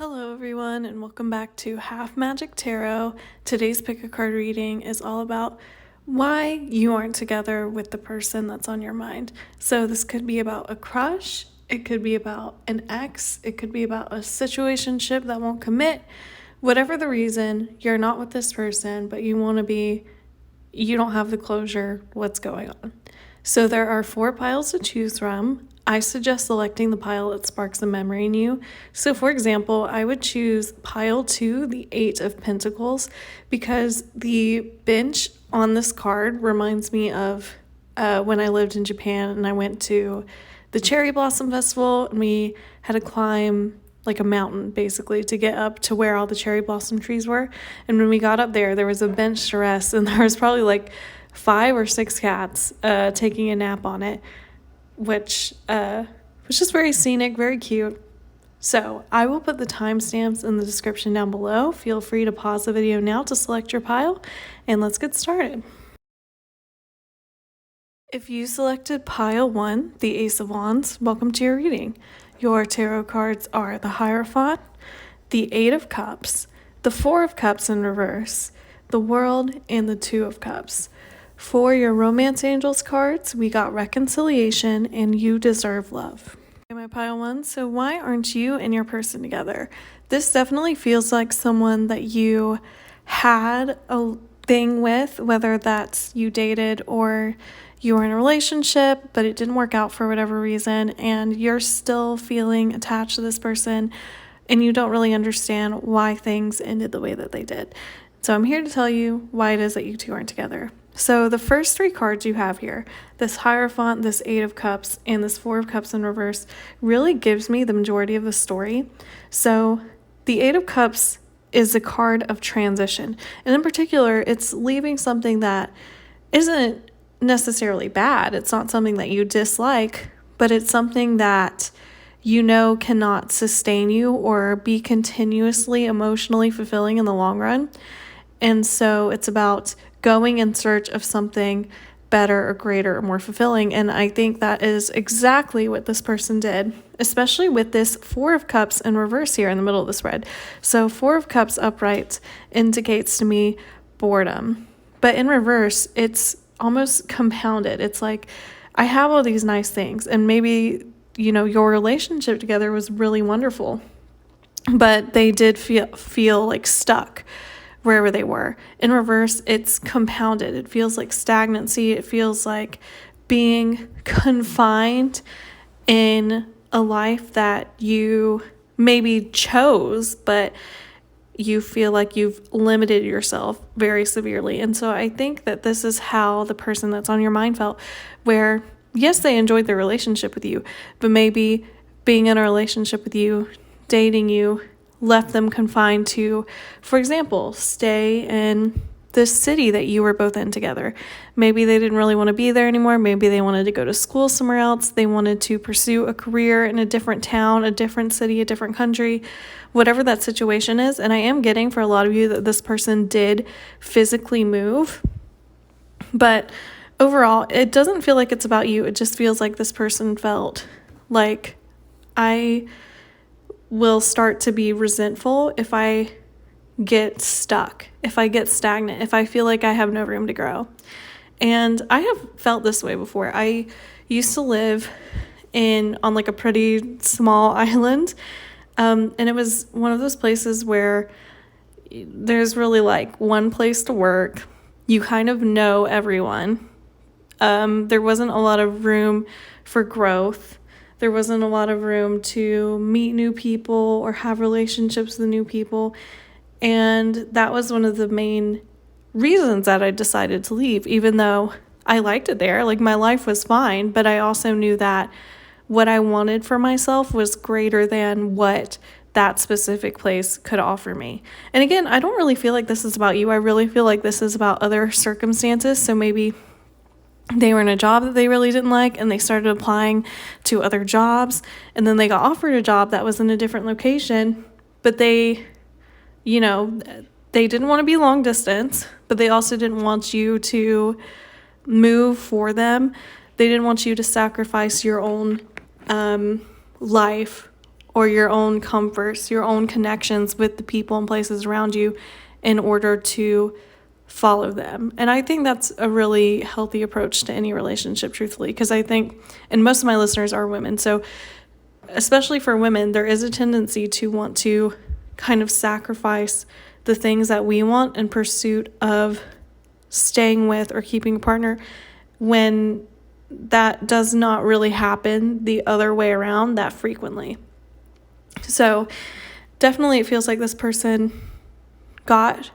Hello everyone and welcome back to Half Magic Tarot. Today's pick a card reading is all about why you aren't together with the person that's on your mind. So this could be about a crush, it could be about an ex, it could be about a situationship that won't commit. Whatever the reason, you're not with this person, but you don't have the closure, what's going on. So there are 4 piles to choose from. I suggest selecting the pile that sparks a memory in you. So for example, I would choose pile 2, the 8 of Pentacles, because the bench on this card reminds me of when I lived in Japan and I went to the Cherry Blossom Festival and we had to climb like a mountain basically to get up to where all the cherry blossom trees were. And when we got up there was a bench to rest and there was probably like 5 or 6 cats taking a nap on it, which was just very scenic, very cute. So I will put the timestamps in the description down below. Feel free to pause the video now to select your pile, and let's get started. If you selected pile 1, the Ace of Wands, welcome to your reading. Your tarot cards are the Hierophant, the 8 of Cups, the 4 of Cups in reverse, the World, and the 2 of Cups. For your Romance Angels cards, we got Reconciliation and You Deserve Love. Okay, my pile 1, so why aren't you and your person together? This definitely feels like someone that you had a thing with, whether that's you dated or you were in a relationship, but it didn't work out for whatever reason, and you're still feeling attached to this person, and you don't really understand why things ended the way that they did. So I'm here to tell you why it is that you two aren't together. So the first 3 cards you have here, this Hierophant, this 8 of Cups, and this 4 of Cups in reverse, really gives me the majority of the story. So the 8 of Cups is a card of transition. And in particular, it's leaving something that isn't necessarily bad. It's not something that you dislike, but it's something that you know cannot sustain you or be continuously emotionally fulfilling in the long run. And so it's about going in search of something better or greater or more fulfilling. And I think that is exactly what this person did, especially with this 4 of Cups in reverse here in the middle of the spread. So 4 of Cups upright indicates to me boredom. But in reverse, it's almost compounded. It's like, I have all these nice things, and maybe, your relationship together was really wonderful, but they did feel like stuck wherever they were. In reverse, it's compounded. It feels like stagnancy. It feels like being confined in a life that you maybe chose, but you feel like you've limited yourself very severely. And so I think that this is how the person that's on your mind felt, where yes, they enjoyed their relationship with you, but maybe being in a relationship with you, dating you, left them confined to, for example, stay in this city that you were both in together. Maybe they didn't really want to be there anymore. Maybe they wanted to go to school somewhere else. They wanted to pursue a career in a different town, a different city, a different country, whatever that situation is. And I am getting for a lot of you that this person did physically move. But overall, it doesn't feel like it's about you. It just feels like this person felt like, I will start to be resentful if I get stuck, if I get stagnant, if I feel like I have no room to grow. And I have felt this way before. I used to live on like a pretty small island, and it was one of those places where there's really like one place to work. You kind of know everyone. There wasn't a lot of room for growth. There wasn't a lot of room to meet new people or have relationships with new people. And that was one of the main reasons that I decided to leave, even though I liked it there. Like, my life was fine, but I also knew that what I wanted for myself was greater than what that specific place could offer me. And again, I don't really feel like this is about you. I really feel like this is about other circumstances. So maybe they were in a job that they really didn't like and they started applying to other jobs, and then they got offered a job that was in a different location, but they didn't want to be long distance, but they also didn't want you to move for them. They didn't want you to sacrifice your own life or your own comforts, your own connections with the people and places around you in order to follow them. And I think that's a really healthy approach to any relationship, truthfully, because I think, and most of my listeners are women, so especially for women, there is a tendency to want to kind of sacrifice the things that we want in pursuit of staying with or keeping a partner, when that does not really happen the other way around that frequently. So definitely it feels like this person got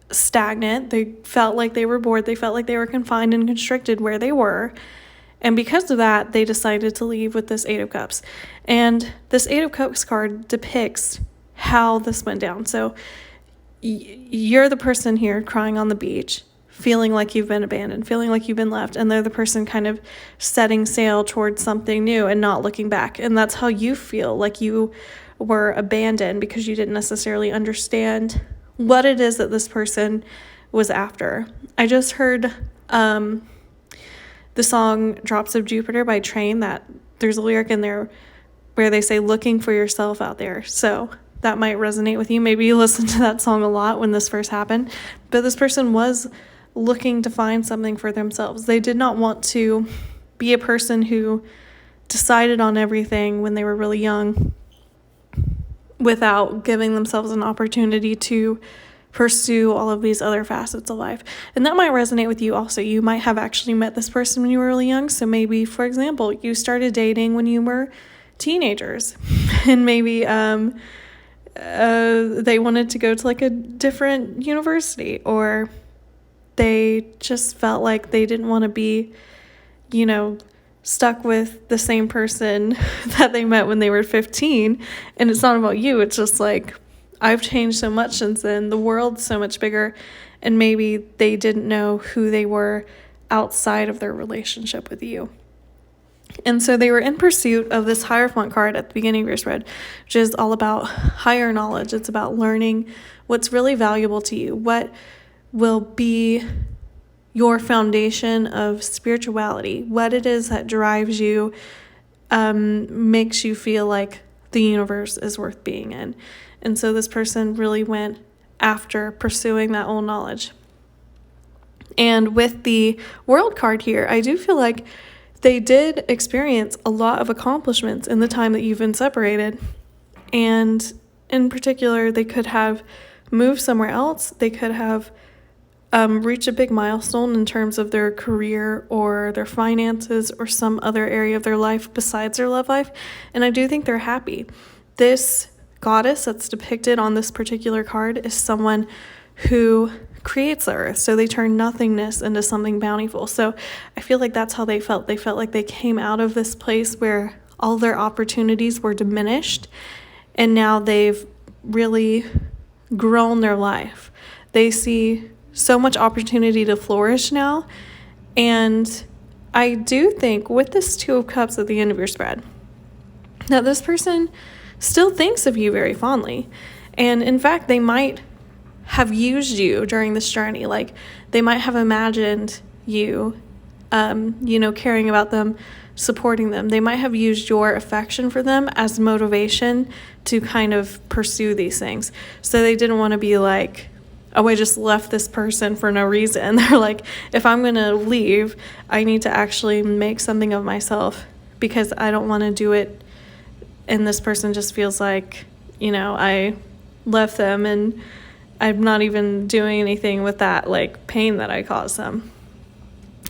stagnant. They felt like they were bored. They felt like they were confined and constricted where they were. And because of that, they decided to leave with this Eight of Cups. And this Eight of Cups card depicts how this went down. So you're the person here crying on the beach, feeling like you've been abandoned, feeling like you've been left, and they're the person kind of setting sail towards something new and not looking back. And that's how you feel, like you were abandoned because you didn't necessarily understand what it is that this person was after. I just heard the song Drops of Jupiter by Train, that there's a lyric in there where they say looking for yourself out there. So that might resonate with you. Maybe you listened to that song a lot when this first happened, but this person was looking to find something for themselves. They did not want to be a person who decided on everything when they were really young without giving themselves an opportunity to pursue all of these other facets of life. And that might resonate with you also. You might have actually met this person when you were really young. So maybe, for example, you started dating when you were teenagers and maybe they wanted to go to like a different university, or they just felt like they didn't want to be, stuck with the same person that they met when they were 15. And it's not about you. It's just like, I've changed so much since then. The world's so much bigger. And maybe they didn't know who they were outside of their relationship with you. And so they were in pursuit of this Hierophant card at the beginning of your spread, which is all about higher knowledge. It's about learning what's really valuable to you, what will be your foundation of spirituality, what it is that drives you, makes you feel like the universe is worth being in. And so this person really went after pursuing that old knowledge. And with the World card here, I do feel like they did experience a lot of accomplishments in the time that you've been separated. And in particular, they could have moved somewhere else. They could have reached a big milestone in terms of their career or their finances or some other area of their life besides their love life. And I do think they're happy. This goddess that's depicted on this particular card is someone who creates the earth. So they turn nothingness into something bountiful. So I feel like that's how they felt. They felt like they came out of this place where all their opportunities were diminished, and now they've really grown their life. They see so much opportunity to flourish now. And I do think with this Two of Cups at the end of your spread, that this person still thinks of you very fondly. And in fact, they might have used you during this journey. Like, they might have imagined you, caring about them, supporting them. They might have used your affection for them as motivation to kind of pursue these things. So they didn't want to be like, oh, I just left this person for no reason. They're like, if I'm going to leave, I need to actually make something of myself, because I don't want to do it. And this person just feels like, I left them and I'm not even doing anything with that, like, pain that I caused them.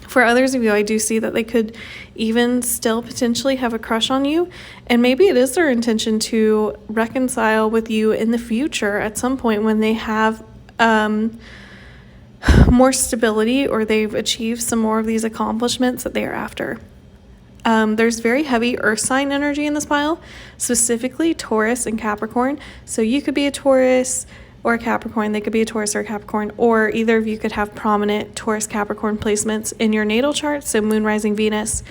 For others of you, I do see that they could even still potentially have a crush on you. And maybe it is their intention to reconcile with you in the future at some point when they have more stability, or they've achieved some more of these accomplishments that they are after. There's very heavy earth sign energy in this pile, specifically Taurus and Capricorn. So you could be a Taurus or a Capricorn. They could be a Taurus or a Capricorn, or either of you could have prominent Taurus Capricorn placements in your natal chart. So Moon, Rising, Venus,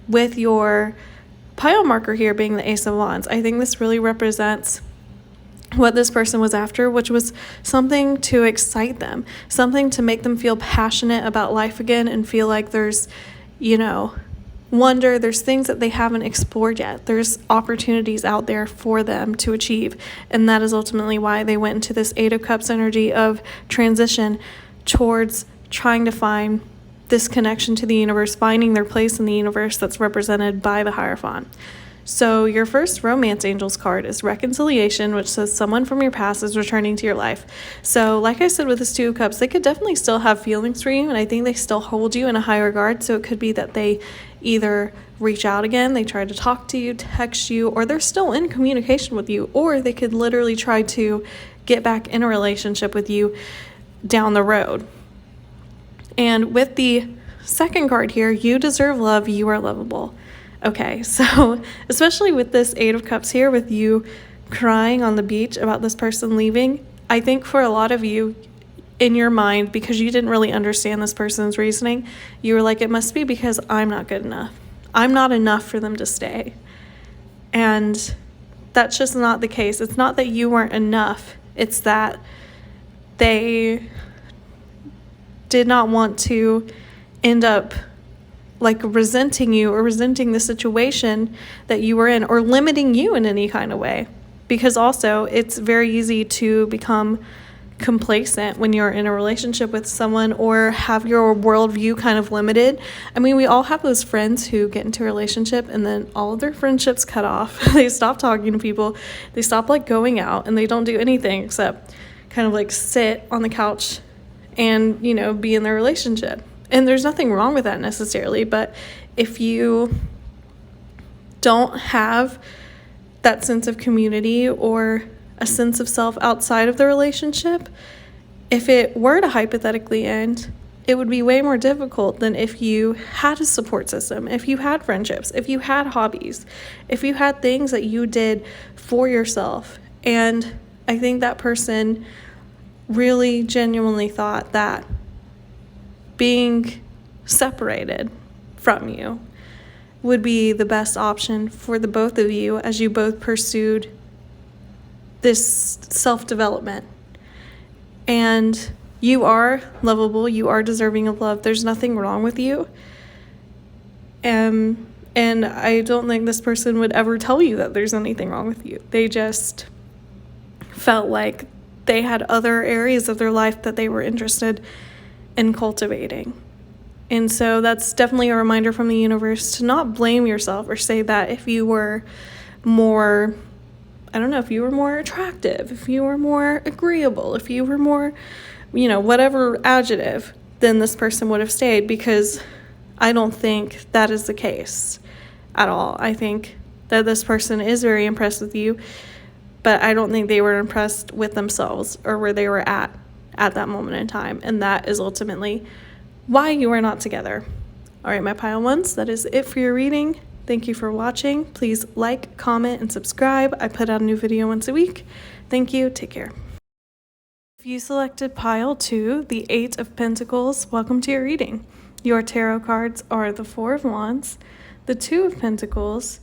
with your pile marker here being the Ace of Wands. I think this really represents what this person was after, which was something to excite them, something to make them feel passionate about life again and feel like there's, wonder, there's things that they haven't explored yet. There's opportunities out there for them to achieve. And that is ultimately why they went into this Eight of Cups energy of transition towards trying to find this connection to the universe, finding their place in the universe that's represented by the Hierophant. So your first romance angels card is reconciliation, which says someone from your past is returning to your life. So like I said with this Two of Cups, they could definitely still have feelings for you, and I think they still hold you in a high regard. So it could be that they either reach out again, they try to talk to you, text you, or they're still in communication with you, or they could literally try to get back in a relationship with you down the road. And with the second card here, you deserve love, you are lovable. Okay, so especially with this Eight of Cups here, with you crying on the beach about this person leaving, I think for a lot of you, in your mind, because you didn't really understand this person's reasoning, you were like, it must be because I'm not good enough. I'm not enough for them to stay. And that's just not the case. It's not that you weren't enough. It's that they did not want to end up like resenting you or resenting the situation that you were in, or limiting you in any kind of way. Because also it's very easy to become complacent when you're in a relationship with someone, or have your worldview kind of limited. I mean, we all have those friends who get into a relationship and then all of their friendships cut off. They stop talking to people, they stop like going out, and they don't do anything except kind of like sit on the couch and, you know, be in their relationship. And there's nothing wrong with that necessarily, but if you don't have that sense of community or a sense of self outside of the relationship, if it were to hypothetically end, it would be way more difficult than if you had a support system, if you had friendships, if you had hobbies, if you had things that you did for yourself. And I think that person really genuinely thought that being separated from you would be the best option for the both of you as you both pursued this self-development. And you are lovable, you are deserving of love. There's nothing wrong with you. And I don't think this person would ever tell you that there's anything wrong with you. They just felt like they had other areas of their life that they were interested in cultivating. And so that's definitely a reminder from the universe to not blame yourself or say that if you were more, I don't know, if you were more attractive, if you were more agreeable, if you were more, you know, whatever adjective, then this person would have stayed, because I don't think that is the case at all. I think that this person is very impressed with you, but I don't think they were impressed with themselves or where they were at that moment in time. And that is ultimately why you are not together. All right, my pile ones, that is it for your reading. Thank you for watching. Please like, comment, and subscribe. I put out a new video once a week. Thank you. Take care. If you selected pile 2, the Eight of Pentacles, welcome to your reading. Your tarot cards are the Four of Wands, the Two of Pentacles,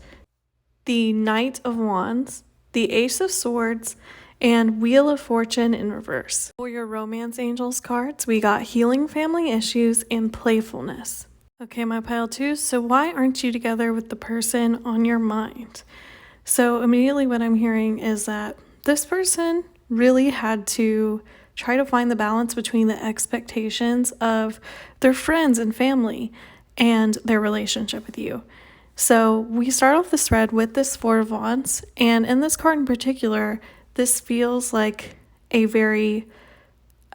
the Knight of Wands, the Ace of Swords, and Wheel of Fortune in reverse. For your romance angels cards, we got healing family issues and playfulness. Okay, my pile 2, so why aren't you together with the person on your mind? So immediately what I'm hearing is that this person really had to try to find the balance between the expectations of their friends and family and their relationship with you. So we start off this thread with this Four of Wands, and in this card in particular, this feels like a very,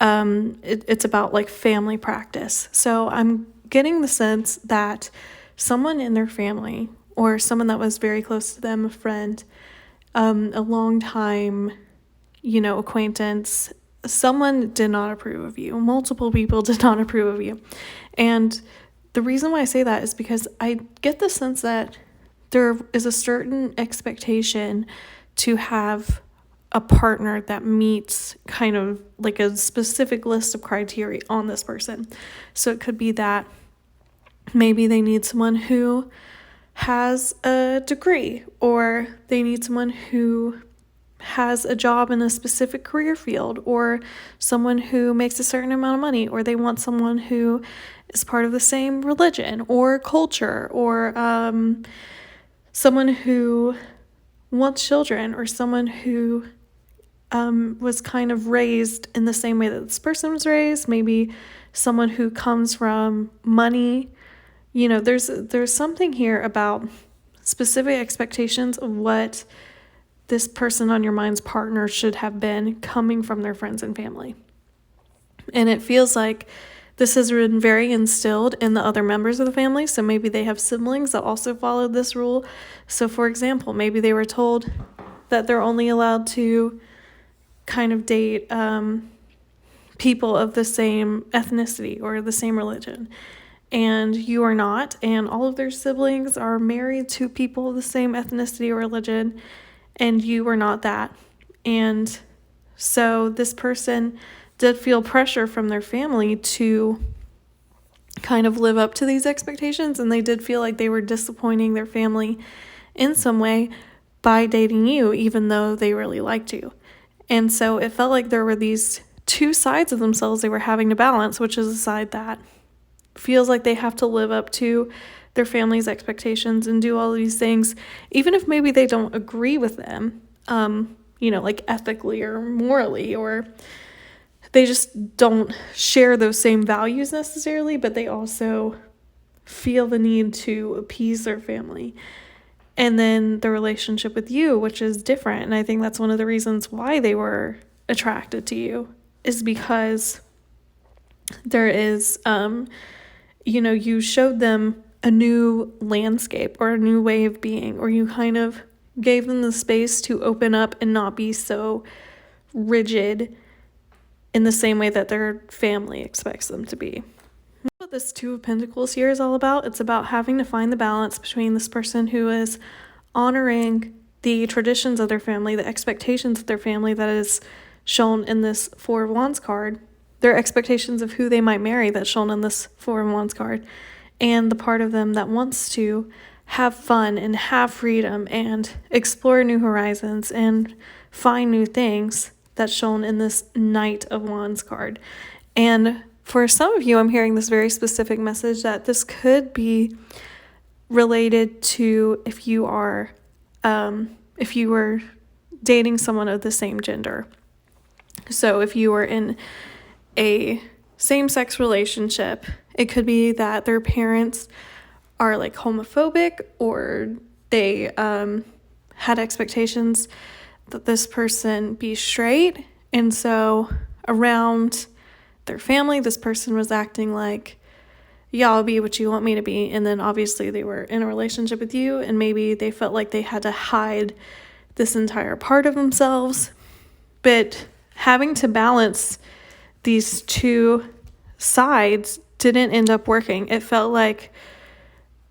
it's about like family practice. So I'm getting the sense that someone in their family, or someone that was very close to them, a friend, a long time, acquaintance, someone did not approve of you. Multiple people did not approve of you. And the reason why I say that is because I get the sense that there is a certain expectation to have a partner that meets kind of like a specific list of criteria on this person. So it could be that maybe they need someone who has a degree, or they need someone who has a job in a specific career field, or someone who makes a certain amount of money, or they want someone who is part of the same religion or culture, or someone who wants children, or someone who was kind of raised in the same way that this person was raised, maybe someone who comes from money. There's something here about specific expectations of what this person on your mind's partner should have been coming from their friends and family. And it feels like this has been very instilled in the other members of the family. So maybe they have siblings that also followed this rule. So for example, maybe they were told that they're only allowed to kind of date people of the same ethnicity or the same religion. And you are not, and all of their siblings are married to people of the same ethnicity or religion, and you are not that. And so this person did feel pressure from their family to kind of live up to these expectations, and they did feel like they were disappointing their family in some way by dating you, even though they really liked you. And so it felt like there were these two sides of themselves they were having to balance, which is a side that feels like they have to live up to their family's expectations and do all these things, even if maybe they don't agree with them, like ethically or morally, or they just don't share those same values necessarily, but they also feel the need to appease their family. And then the relationship with you, which is different. And I think that's one of the reasons why they were attracted to you, is because there is, you showed them a new landscape or a new way of being, or you kind of gave them the space to open up and not be so rigid in the same way that their family expects them to be. What this Two of Pentacles here is all about, it's about having to find the balance between this person who is honoring the traditions of their family, the expectations of their family that is shown in this Four of Wands card, their expectations of who they might marry that's shown in this Four of Wands card, and the part of them that wants to have fun and have freedom and explore new horizons and find new things that's shown in this Knight of Wands card. And for some of you, I'm hearing this very specific message that this could be related to if you were dating someone of the same gender. So if you were in a same-sex relationship, it could be that their parents are like homophobic, or they had expectations that this person be straight, and so around their family this person was acting like, yeah, I'll be what you want me to be. And then obviously they were in a relationship with you, and maybe they felt like they had to hide this entire part of themselves. But having to balance these two sides didn't end up working. It felt like,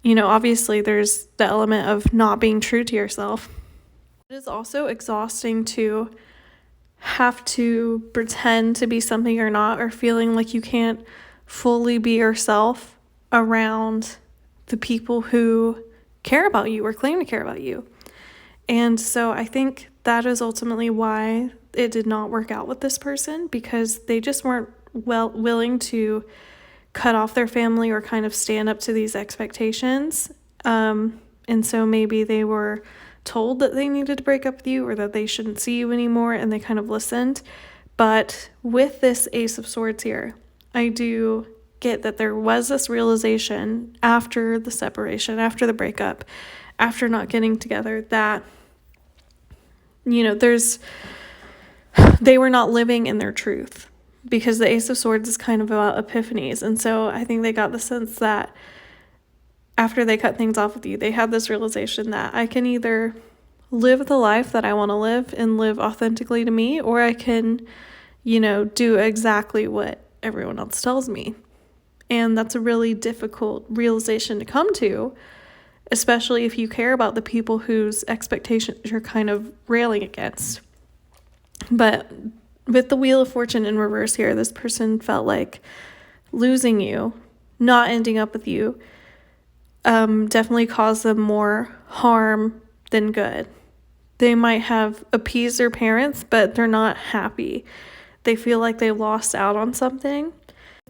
obviously there's the element of not being true to yourself. It is also exhausting to have to pretend to be something you're not, or feeling like you can't fully be yourself around the people who care about you or claim to care about you. And so I think that is ultimately why it did not work out with this person, because they just weren't willing to cut off their family or kind of stand up to these expectations. And so maybe they were told that they needed to break up with you, or that they shouldn't see you anymore, and they kind of listened. But with this Ace of Swords here, I do get that there was this realization after the separation, after the breakup, after not getting together, that they were not living in their truth, because the Ace of Swords is kind of about epiphanies. And so I think they got the sense that after they cut things off with you, they had this realization that I can either live the life that I want to live and live authentically to me, or I can, do exactly what everyone else tells me. And that's a really difficult realization to come to, especially if you care about the people whose expectations you're kind of railing against. But with the Wheel of Fortune in reverse here, this person felt like losing you, not ending up with you, definitely caused them more harm than good. They might have appeased their parents, but they're not happy. They feel like they lost out on something.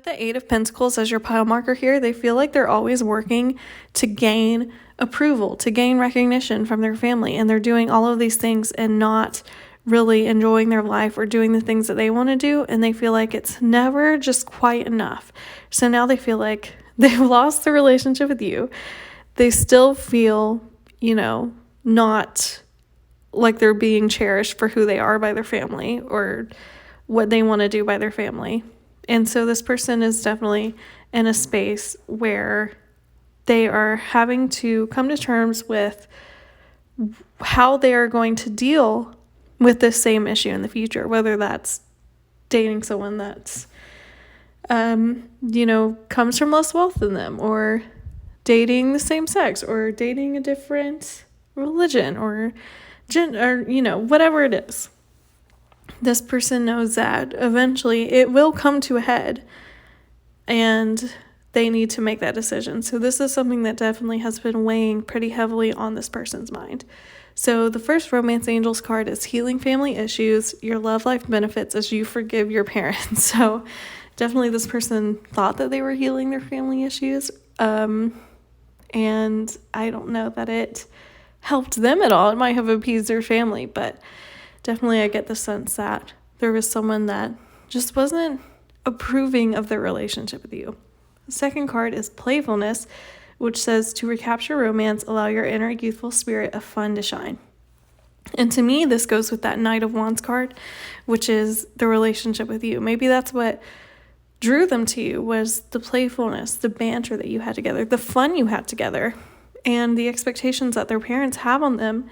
The Eight of Pentacles as your pile marker here, they feel like they're always working to gain approval, to gain recognition from their family, and they're doing all of these things and not really enjoying their life or doing the things that they want to do, and they feel like it's never just quite enough. So now they feel like they've lost the relationship with you. They still feel, not like they're being cherished for who they are by their family or what they want to do by their family. And so this person is definitely in a space where they are having to come to terms with how they are going to deal with this same issue in the future, whether that's dating someone that's, comes from less wealth than them, or dating the same sex, or dating a different religion, or gender, whatever it is. This person knows that eventually it will come to a head and they need to make that decision. So this is something that definitely has been weighing pretty heavily on this person's mind. So the first Romance Angels card is healing family issues. Your love life benefits as you forgive your parents. So definitely this person thought that they were healing their family issues. And I don't know that it helped them at all. It might have appeased their family, but definitely I get the sense that there was someone that just wasn't approving of their relationship with you. The second card is playfulness, which says to recapture romance, allow your inner youthful spirit of fun to shine. And to me, this goes with that Knight of Wands card, which is the relationship with you. Maybe that's what drew them to you, was the playfulness, the banter that you had together, the fun you had together, and the expectations that their parents have on them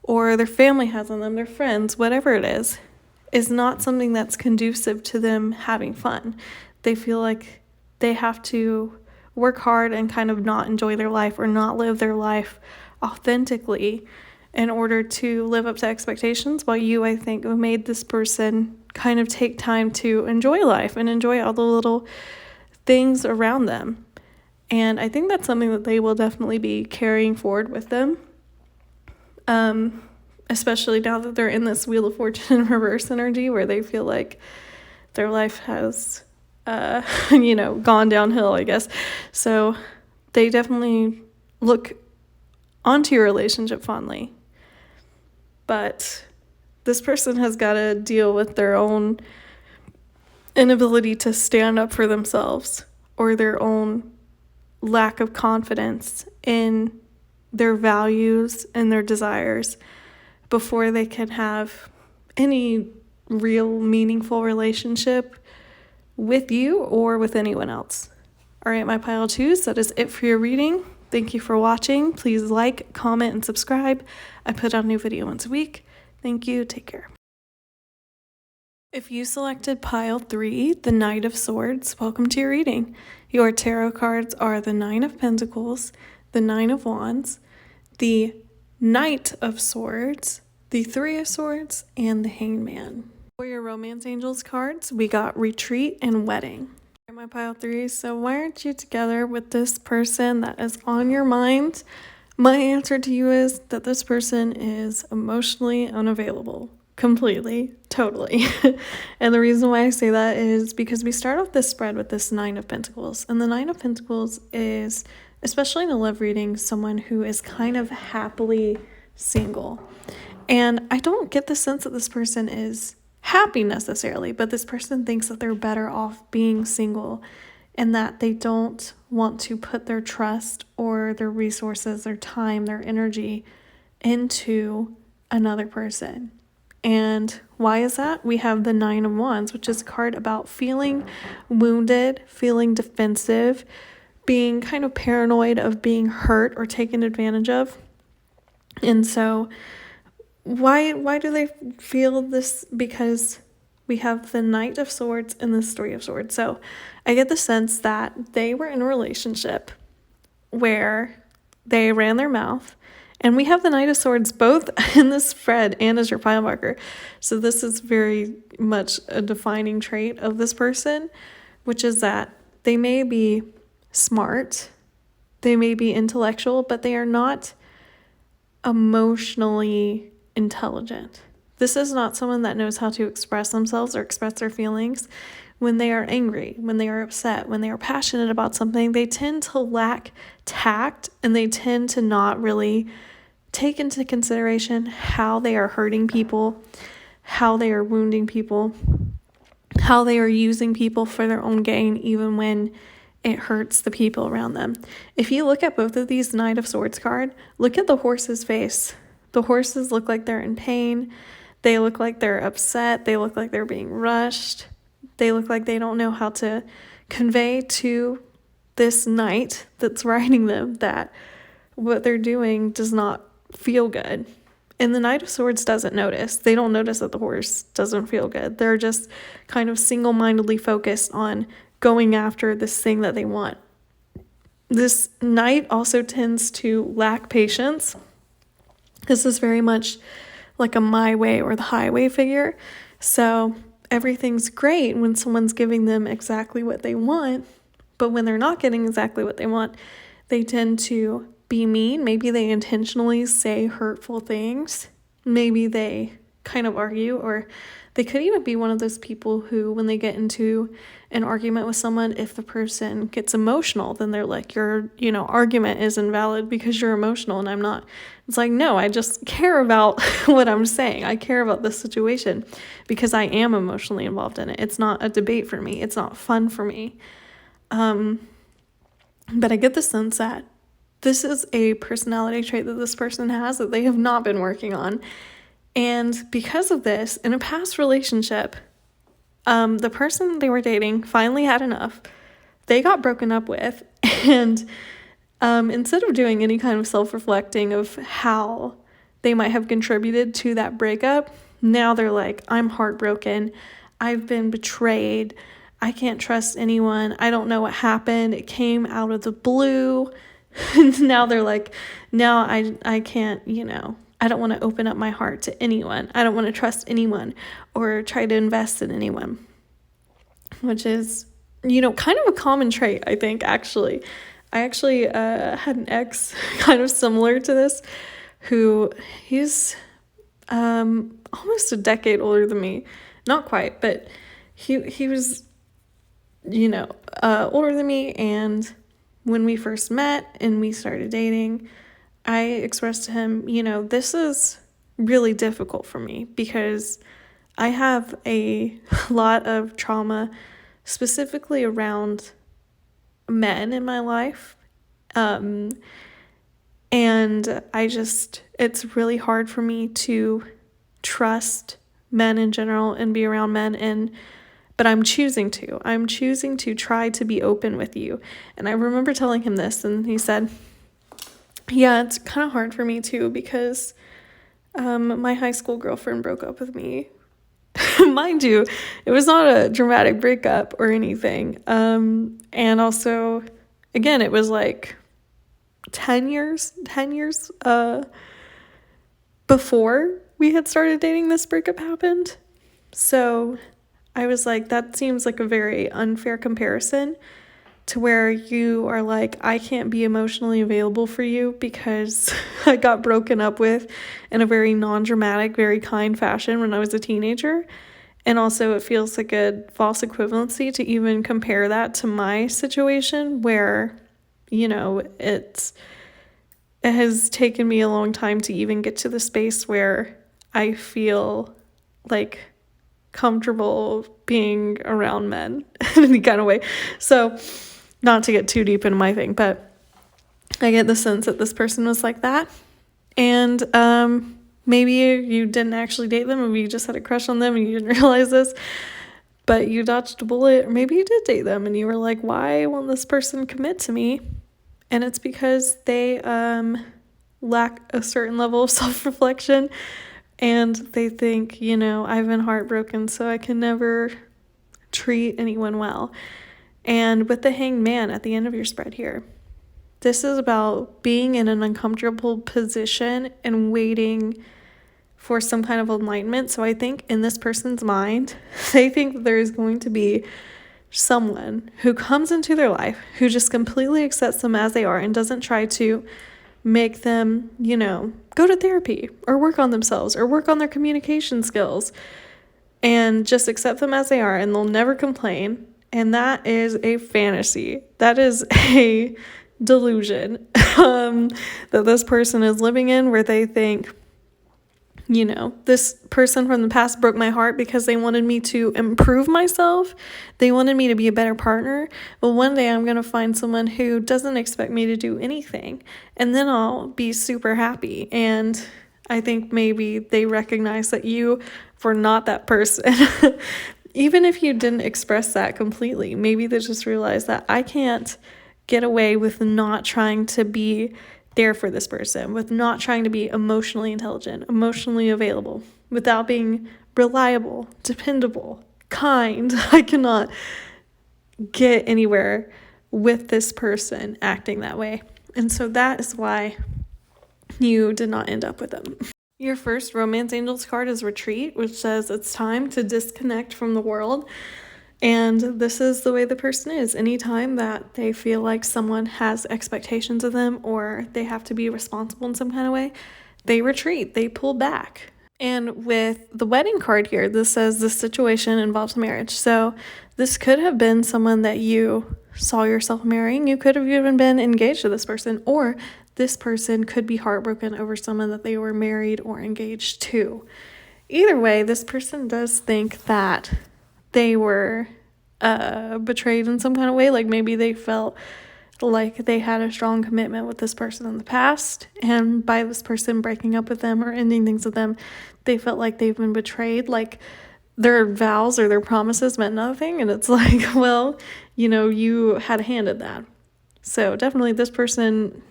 or their family has on them, their friends, whatever it is not something that's conducive to them having fun. They feel like they have to work hard and kind of not enjoy their life or not live their life authentically in order to live up to expectations, while you, I think, have made this person kind of take time to enjoy life and enjoy all the little things around them. And I think that's something that they will definitely be carrying forward with them. Especially now that they're in this Wheel of Fortune in reverse energy, where they feel like their life has, gone downhill, I guess. So they definitely look onto your relationship fondly. But this person has got to deal with their own inability to stand up for themselves, or their own lack of confidence in their values and their desires before they can have any real meaningful relationship with you or with anyone else. All right, my pile twos, that is it for your reading. Thank you for watching. Please like, comment, and subscribe. I put out a new video once a week. Thank you. Take care. If you selected pile 3, the Knight of Swords, welcome to your reading. Your tarot cards are the Nine of Pentacles, the Nine of Wands, the Knight of Swords, the Three of Swords, and the Hanged Man. For your Romance Angels cards, we got Retreat and Wedding. My pile 3, so why aren't you together with this person that is on your mind? My answer to you is that this person is emotionally unavailable. Completely, totally. And the reason why I say that is because we start off this spread with this Nine of Pentacles. And the Nine of Pentacles is, especially in a love reading, someone who is kind of happily single. And I don't get the sense that this person is happy necessarily, but this person thinks that they're better off being single and that they don't want to put their trust or their resources, their time, their energy into another person. And why is that? We have the Nine of Wands, which is a card about feeling wounded, feeling defensive, being kind of paranoid of being hurt or taken advantage of. And so why do they feel this? Because we have the Knight of Swords and the Three of Swords. So I get the sense that they were in a relationship where they ran their mouth. And we have the Knight of Swords both in this spread and as your pile marker. So this is very much a defining trait of this person, which is that they may be smart, they may be intellectual, but they are not emotionally intelligent. This is not someone that knows how to express themselves or express their feelings. When they are angry, when they are upset, when they are passionate about something, they tend to lack tact, and they tend to not really take into consideration how they are hurting people, how they are wounding people, how they are using people for their own gain, even when it hurts the people around them. If you look at both of these Knight of Swords card, look at the horse's face. The horses look like they're in pain. They look like they're upset. They look like they're being rushed. They look like they don't know how to convey to this knight that's riding them that what they're doing does not feel good. And the Knight of Swords doesn't notice. They don't notice that the horse doesn't feel good. They're just kind of single-mindedly focused on going after this thing that they want. This knight also tends to lack patience. This is very much like a my way or the highway figure. So everything's great when someone's giving them exactly what they want, but when they're not getting exactly what they want, they tend to be mean. Maybe they intentionally say hurtful things. Maybe they kind of argue, or they could even be one of those people who, when they get into an argument with someone, if the person gets emotional, then they're like, your, argument is invalid because you're emotional and I'm not. It's like, no, I just care about what I'm saying. I care about the situation because I am emotionally involved in it. It's not a debate for me. It's not fun for me. But I get the sense that this is a personality trait that this person has that they have not been working on. And because of this, in a past relationship, the person they were dating finally had enough. They got broken up with, and instead of doing any kind of self-reflecting of how they might have contributed to that breakup, now they're like, I'm heartbroken. I've been betrayed. I can't trust anyone. I don't know what happened. It came out of the blue. And now they're like, now I can't, I don't want to open up my heart to anyone. I don't want to trust anyone or try to invest in anyone, which is, kind of a common trait, I think, actually. I actually had an ex kind of similar to this who he's almost a decade older than me. Not quite, but he was, older than me. And when we first met and we started dating, I expressed to him, this is really difficult for me because I have a lot of trauma specifically around men in my life. And it's really hard for me to trust men in general and be around men, but I'm choosing to try to be open with you. And I remember telling him this, and he said, yeah, it's kind of hard for me too, because my high school girlfriend broke up with me. Mind you, it was not a dramatic breakup or anything. And also, again, it was like 10 years before we had started dating, this breakup happened. So I was like, that seems like a very unfair comparison to where you are like, I can't be emotionally available for you because I got broken up with in a very non-dramatic, very kind fashion when I was a teenager. And also it feels like a false equivalency to even compare that to my situation where, it has taken me a long time to even get to the space where I feel like comfortable being around men in any kind of way. So not to get too deep into my thing, but I get the sense that this person was like that. And maybe you didn't actually date them, maybe you just had a crush on them and you didn't realize this, but you dodged a bullet. Or maybe you did date them and you were like, why won't this person commit to me? And it's because they lack a certain level of self-reflection, and they think, I've been heartbroken, so I can never treat anyone well. And with the Hanged Man at the end of your spread here, this is about being in an uncomfortable position and waiting for some kind of enlightenment. So I think in this person's mind, they think that there is going to be someone who comes into their life who just completely accepts them as they are and doesn't try to make them, go to therapy or work on themselves or work on their communication skills and just accept them as they are, and they'll never complain. And that is a fantasy. That is a delusion that this person is living in, where they think, this person from the past broke my heart because they wanted me to improve myself. They wanted me to be a better partner. But one day I'm going to find someone who doesn't expect me to do anything. And then I'll be super happy. And I think maybe they recognize that you were not that person. Even if you didn't express that completely, maybe they just realize that I can't get away with not trying to be there for this person, with not trying to be emotionally intelligent, emotionally available, without being reliable, dependable, kind. I cannot get anywhere with this person acting that way. And so that is why you did not end up with them. Your first Romance Angels card is Retreat, which says it's time to disconnect from the world. And this is the way the person is. Anytime that they feel like someone has expectations of them or they have to be responsible in some kind of way, they retreat, they pull back. And with the wedding card here, this says the situation involves marriage. So this could have been someone that you saw yourself marrying. You could have even been engaged to this person, or this person could be heartbroken over someone that they were married or engaged to. Either way, this person does think that they were betrayed in some kind of way. Like maybe they felt like they had a strong commitment with this person in the past, and by this person breaking up with them or ending things with them, they felt like they've been betrayed. Like their vows or their promises meant nothing, and it's like, well, you had a hand in that. So definitely this person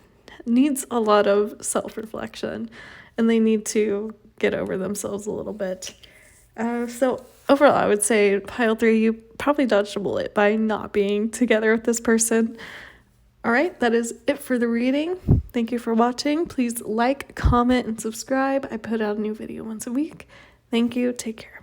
needs a lot of self-reflection, and they need to get over themselves a little bit. So overall, I would say pile 3, you probably dodged a bullet by not being together with this person. All right, that is it for the reading. Thank you for watching. Please like, comment, and subscribe. I put out a new video once a week. Thank you. Take care.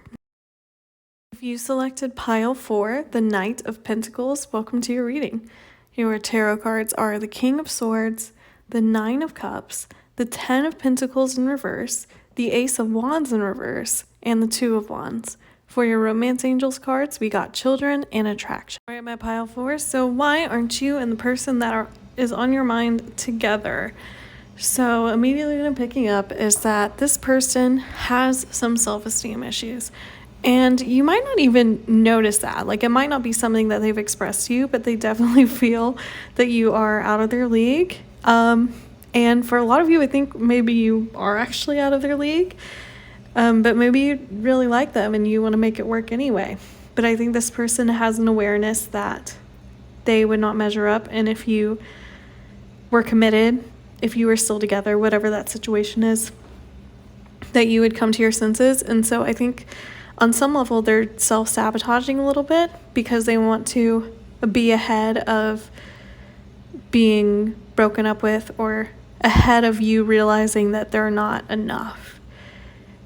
If you selected pile 4, the Knight of Pentacles, welcome to your reading. Your tarot cards are the King of Swords, the 9 of Cups, the 10 of Pentacles in reverse, the Ace of Wands in reverse, and the 2 of Wands. For your Romance Angels cards, we got Children and Attraction. All right, my pile 4. So why aren't you and the person that is on your mind together? So immediately what I'm picking up is that this person has some self-esteem issues. And you might not even notice that. Like, it might not be something that they've expressed to you, but they definitely feel that you are out of their league. And for a lot of you, I think maybe you are actually out of their league. But maybe you really like them and you want to make it work anyway. But I think this person has an awareness that they would not measure up. And if you were committed, if you were still together, whatever that situation is, that you would come to your senses. And so I think on some level they're self-sabotaging a little bit because they want to be ahead of being broken up with, or ahead of you realizing that they're not enough.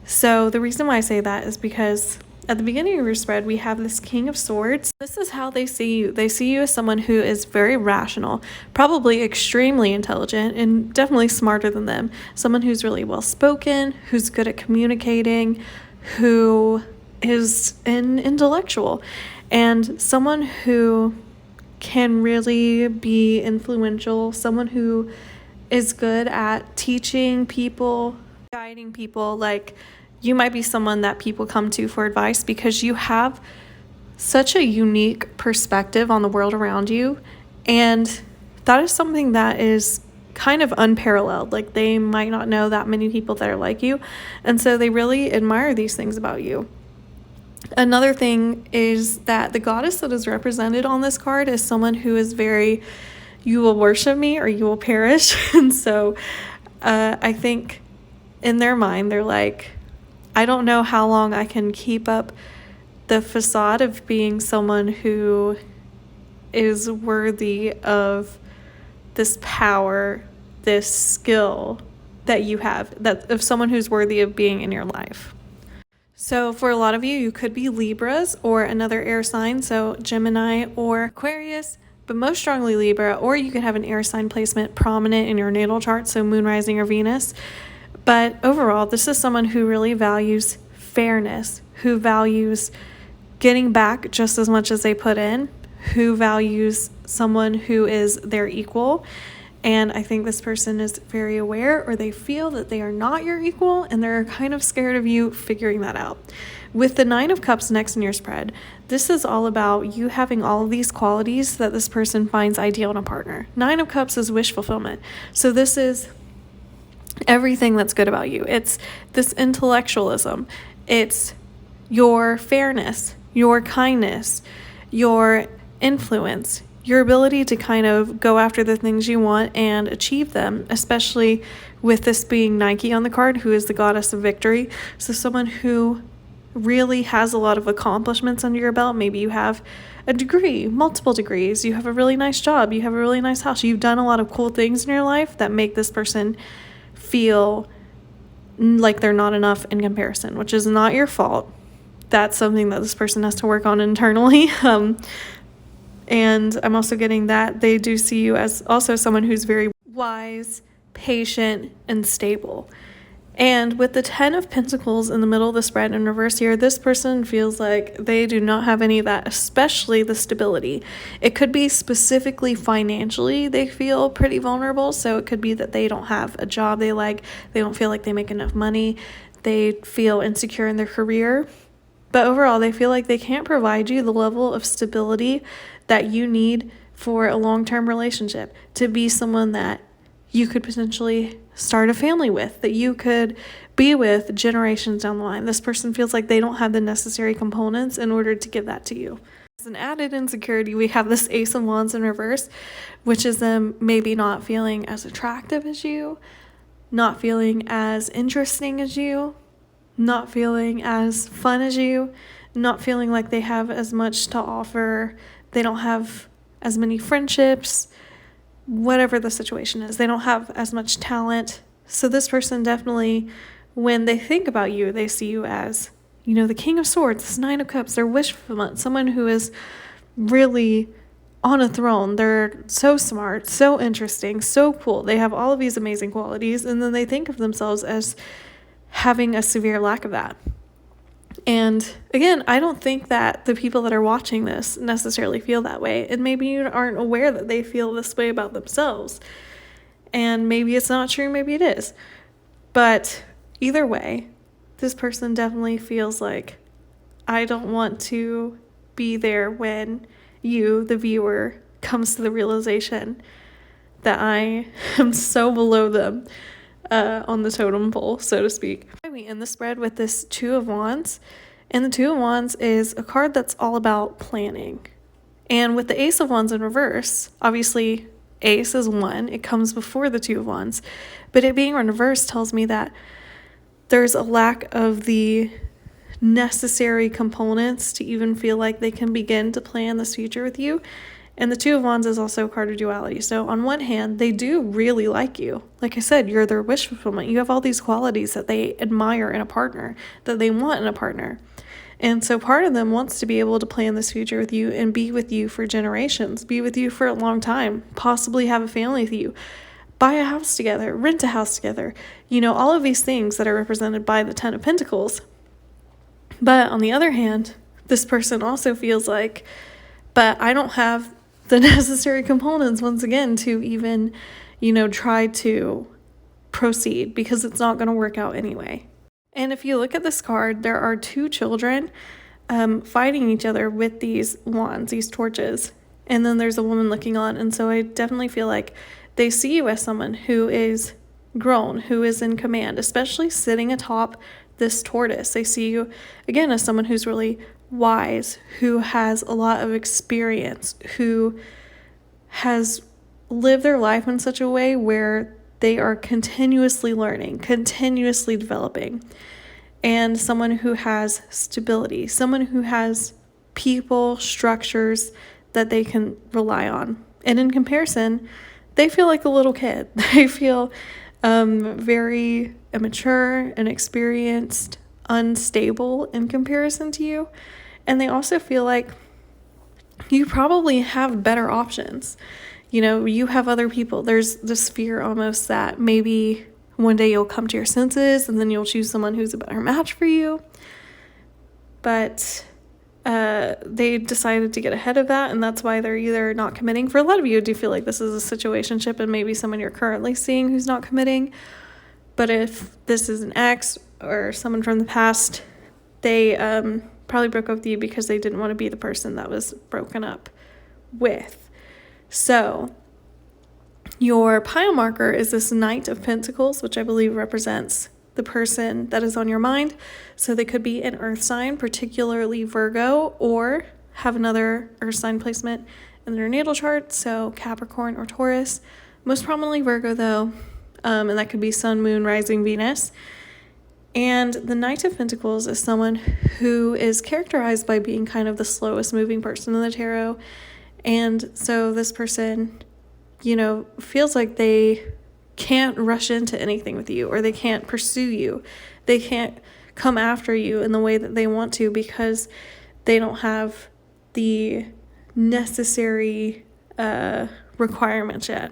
So the reason why I say that is because at the beginning of your spread, we have this King of Swords. This is how they see you. They see you as someone who is very rational, probably extremely intelligent, and definitely smarter than them. Someone who's really well-spoken, who's good at communicating, who is an intellectual, and someone who can really be influential, someone who is good at teaching people, guiding people. Like, you might be someone that people come to for advice because you have such a unique perspective on the world around you, and that is something that is kind of unparalleled. Like, they might not know that many people that are like you, and so they really admire these things about you. Another thing is that the goddess that is represented on this card is someone who is very, you will worship me or you will perish. And so I think in their mind, they're like, I don't know how long I can keep up the facade of being someone who is worthy of this power, this skill that you have, that of someone who's worthy of being in your life. So for a lot of you, you could be Libras or another air sign, so Gemini or Aquarius, but most strongly Libra, or you could have an air sign placement prominent in your natal chart, so moon, rising, or Venus. But overall, this is someone who really values fairness, who values getting back just as much as they put in, who values someone who is their equal. And I think this person is very aware, or they feel that they are not your equal, and they're kind of scared of you figuring that out. With the 9 of Cups next in your spread, this is all about you having all of these qualities that this person finds ideal in a partner. 9 of Cups is wish fulfillment. So this is everything that's good about you. It's this intellectualism. It's your fairness, your kindness, your influence, your ability to kind of go after the things you want and achieve them, especially with this being Nike on the card, who is the goddess of victory. So someone who really has a lot of accomplishments under your belt. Maybe you have a degree, multiple degrees, you have a really nice job, you have a really nice house, you've done a lot of cool things in your life that make this person feel like they're not enough in comparison, which is not your fault. That's something that this person has to work on internally. And I'm also getting that they do see you as also someone who's very wise, patient, and stable. And with the 10 of Pentacles in the middle of the spread in reverse here, this person feels like they do not have any of that, especially the stability. It could be specifically financially they feel pretty vulnerable. So it could be that they don't have a job they like, they don't feel like they make enough money, they feel insecure in their career. But overall, they feel like they can't provide you the level of stability that you need for a long-term relationship, to be someone that you could potentially start a family with, that you could be with generations down the line. This person feels like they don't have the necessary components in order to give that to you. As an added insecurity, we have this Ace of Wands in reverse, which is them maybe not feeling as attractive as you, not feeling as interesting as you, not feeling as fun as you, not feeling like they have as much to offer. They don't have as many friendships, whatever the situation is. They don't have as much talent. So this person definitely, when they think about you, they see you as, the King of Swords, this 9 of Cups, their wish fulfillment, someone who is really on a throne. They're so smart, so interesting, so cool. They have all of these amazing qualities, and then they think of themselves as having a severe lack of that. And again, I don't think that the people that are watching this necessarily feel that way. And maybe you aren't aware that they feel this way about themselves. And maybe it's not true, maybe it is. But either way, this person definitely feels like, I don't want to be there when you, the viewer, comes to the realization that I am so below them on the totem pole, so to speak. We end the spread with this 2 of Wands, and the 2 of Wands is a card that's all about planning. And with the Ace of Wands in reverse, obviously Ace is 1, it comes before the 2 of Wands, but it being in reverse tells me that there's a lack of the necessary components to even feel like they can begin to plan this future with you. And the 2 of Wands is also a card of duality. So on one hand, they do really like you. Like I said, you're their wish fulfillment. You have all these qualities that they admire in a partner, that they want in a partner. And so part of them wants to be able to plan this future with you and be with you for generations, be with you for a long time, possibly have a family with you, buy a house together, rent a house together. All of these things that are represented by the 10 of Pentacles. But on the other hand, this person also feels like, but I don't have the necessary components, once again, to even, try to proceed, because it's not going to work out anyway. And if you look at this card, there are 2 children fighting each other with these wands, these torches. And then there's a woman looking on. And so I definitely feel like they see you as someone who is grown, who is in command, especially sitting atop this tortoise. They see you, again, as someone who's really wise, who has a lot of experience, who has lived their life in such a way where they are continuously learning, continuously developing, and someone who has stability, someone who has people, structures that they can rely on. And in comparison, they feel like a little kid. They feel very immature, inexperienced, unstable in comparison to you. And they also feel like you probably have better options. You know, you have other people. There's this fear almost that maybe one day you'll come to your senses and then you'll choose someone who's a better match for you. But they decided to get ahead of that, and that's why they're either not committing. For a lot of you, I do feel like this is a situationship and maybe someone you're currently seeing who's not committing. But if this is an ex or someone from the past, they probably broke up with you because they didn't want to be the person that was broken up with. So your pile marker is this Knight of Pentacles, which I believe represents the person that is on your mind. So they could be an earth sign, particularly Virgo, or have another earth sign placement in their natal chart, so Capricorn or Taurus. Most prominently Virgo, though, and that could be Sun, Moon, Rising, Venus. And the Knight of Pentacles is someone who is characterized by being kind of the slowest moving person in the tarot. And so this person, you know, feels like they can't rush into anything with you, or they can't pursue you. They can't come after you in the way that they want to because they don't have the necessary requirements yet.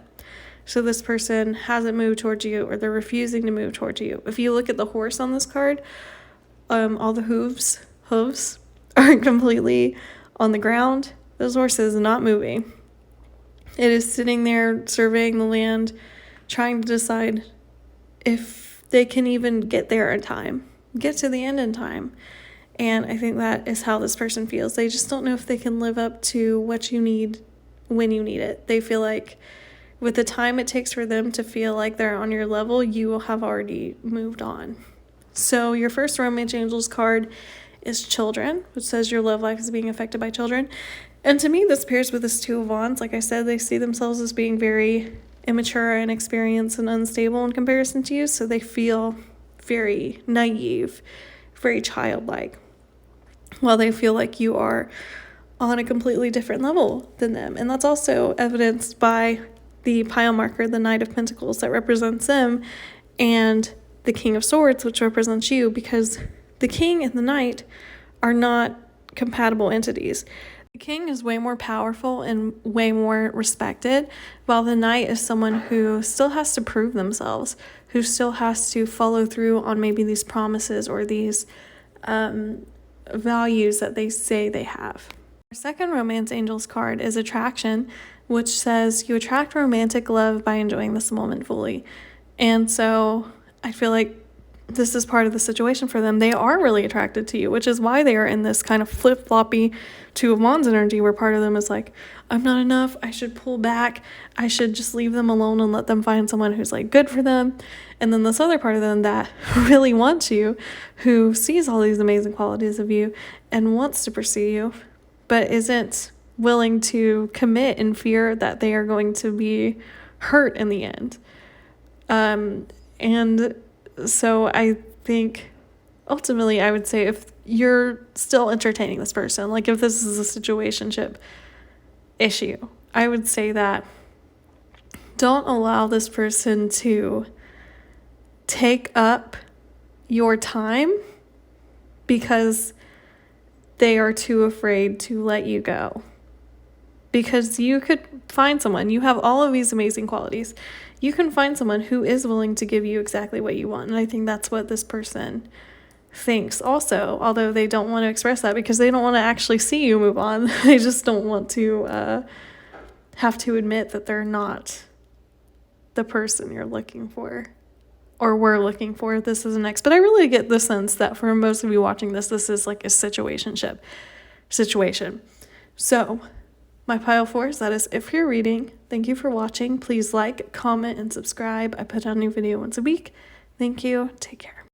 So this person hasn't moved towards you, or they're refusing to move towards you. If you look at the horse on this card, all the hooves are completely on the ground. This horse is not moving. It is sitting there surveying the land, trying to decide if they can even get there in time, get to the end in time. And I think that is how this person feels. They just don't know if they can live up to what you need when you need it. They feel like with the time it takes for them to feel like they're on your level, you will have already moved on. So your first Romance Angels card is Children, which says your love life is being affected by children. And to me, this pairs with this Two of Wands. Like I said, they see themselves as being very immature and inexperienced and unstable in comparison to you. So they feel very naive, very childlike, while they feel like you are on a completely different level than them. And that's also evidenced by the pile marker, the Knight of Pentacles, that represents them, and the King of Swords, which represents you, because the King and the Knight are not compatible entities. The King is way more powerful and way more respected, while the Knight is someone who still has to prove themselves, who still has to follow through on maybe these promises or these values that they say they have. Our second Romance Angels card is Attraction, which says you attract romantic love by enjoying this moment fully. And so I feel like this is part of the situation for them. They are really attracted to you, which is why they are in this kind of flip-floppy Two of Wands energy, where part of them is like, I'm not enough, I should pull back, I should just leave them alone and let them find someone who's like good for them. And then this other part of them that really wants you, who sees all these amazing qualities of you and wants to pursue you, but isn't willing to commit in fear that they are going to be hurt in the end. And so I think ultimately I would say if you're still entertaining this person, like if this is a situationship issue, I would say that don't allow this person to take up your time because they are too afraid to let you go. Because you could find someone, you have all of these amazing qualities. You can find someone who is willing to give you exactly what you want. And I think that's what this person thinks also, although they don't want to express that because they don't want to actually see you move on. They just don't want to have to admit that they're not the person you're looking for or were looking for. This is next. But I really get the sense that for most of you watching this is like a situationship situation. So my pile fours, that is it for your reading. Thank you for watching. Please like, comment, and subscribe. I put out a new video once a week. Thank you. Take care.